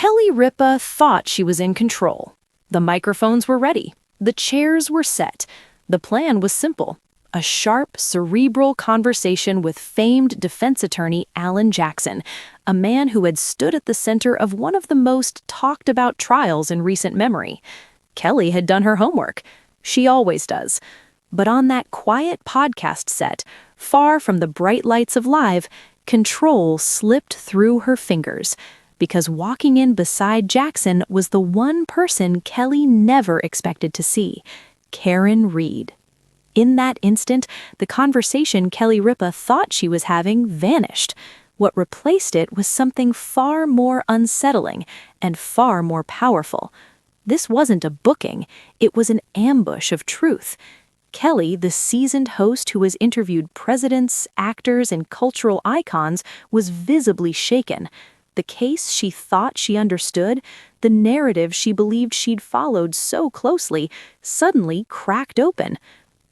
Kelly Ripa thought she was in control. The microphones were ready. The chairs were set. The plan was simple. A sharp, cerebral conversation with famed defense attorney Alan Jackson, a man who had stood at the center of one of the most talked about trials in recent memory. Kelly had done her homework. She always does. But on that quiet podcast set, far from the bright lights of live, control slipped through her fingers, because walking in beside Jackson was the one person Kelly never expected to see, Karen Reed. In that instant, the conversation Kelly Ripa thought she was having vanished. What replaced it was something far more unsettling and far more powerful. This wasn't a booking, it was an ambush of truth. Kelly, the seasoned host who has interviewed presidents, actors, and cultural icons, was visibly shaken. The case she thought she understood, the narrative she believed she'd followed so closely, suddenly cracked open.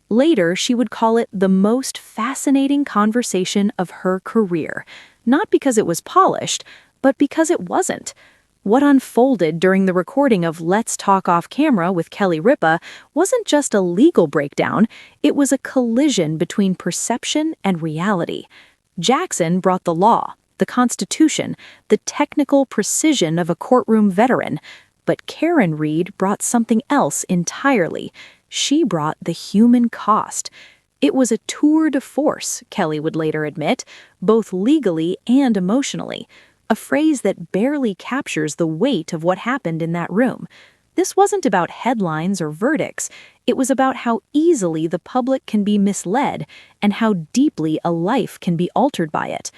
Later, she would call it the most fascinating conversation of her career, not because it was polished, but because it wasn't. What unfolded during the recording of Let's Talk Off Camera with Kelly Ripa wasn't just a legal breakdown, it was a collision between perception and reality. Jackson brought the law, the Constitution, the technical precision of a courtroom veteran, but Karen Reed brought something else entirely. She brought the human cost. It was a tour de force, Kelly would later admit, both legally and emotionally, a phrase that barely captures the weight of what happened in that room. This wasn't about headlines or verdicts. It was about how easily the public can be misled and how deeply a life can be altered by it.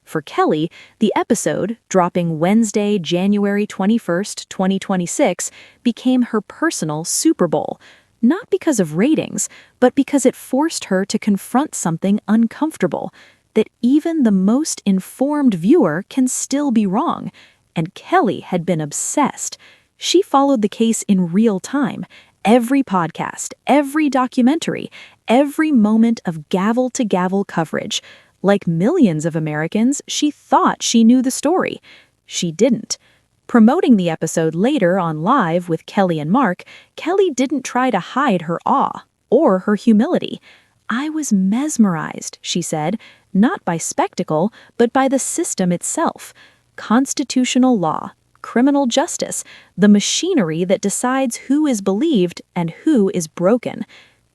For Kelly, the episode, dropping Wednesday, January 21st, 2026, became her personal Super Bowl. Not because of ratings, but because it forced her to confront something uncomfortable, that even the most informed viewer can still be wrong. And Kelly had been obsessed. She followed the case in real time, every podcast, every documentary, every moment of gavel-to-gavel coverage. Like millions of Americans, she thought she knew the story. She didn't. Promoting the episode later on Live with Kelly and Mark, Kelly didn't try to hide her awe or her humility. "I was mesmerized," she said, "not by spectacle, but by the system itself. Constitutional law, criminal justice, the machinery that decides who is believed and who is broken."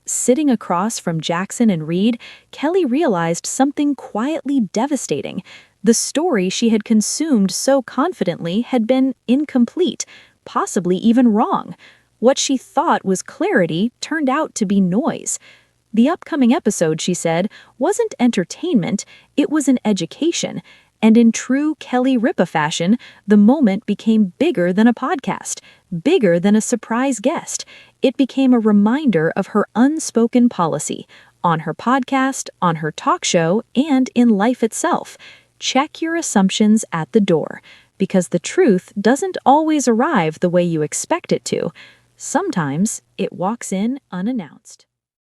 Sitting across from Jackson and Reed, Kelly realized something quietly devastating. The story she had consumed so confidently had been incomplete, possibly even wrong. What she thought was clarity turned out to be noise. The upcoming episode, she said, wasn't entertainment, it was an education. And in true Kelly Ripa fashion, the moment became bigger than a podcast, bigger than a surprise guest. It became a reminder of her unspoken policy, on her podcast, on her talk show, and in life itself. Check your assumptions at the door, because the truth doesn't always arrive the way you expect it to. Sometimes it walks in unannounced.